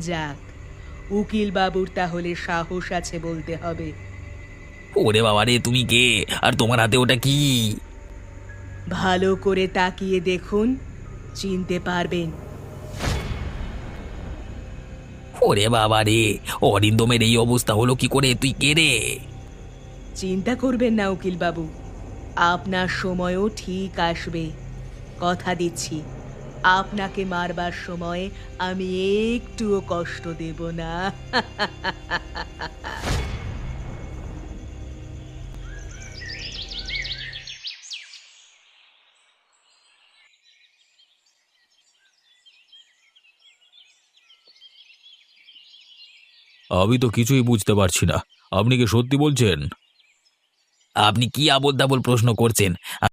যাক, উকিল বাবুর তাহলে সাহস আছে বলতে হবে। ওরে বাবা রে, তুমি কে? আর তোমার হাতে ওটা কি? ভালো করে তাকিয়ে দেখুন, চিনতে পারবেন। ওরে বাবা রে, অরিন্দমের এই অবস্থা হলো কি করে? তুই কে রে? চিন্তা করবেন না উকিল বাবু, আপনার সময়ও ঠিক আসবে। কথা দিচ্ছি, আপনাকে মারবার সময় আমি একটুও কষ্ট দেব না। আমি তো কিছুই বুঝতে পারছি না। আপনি কি সত্যি বলছেন? আপনি কি আবোল তাবোল প্রশ্ন করছেন?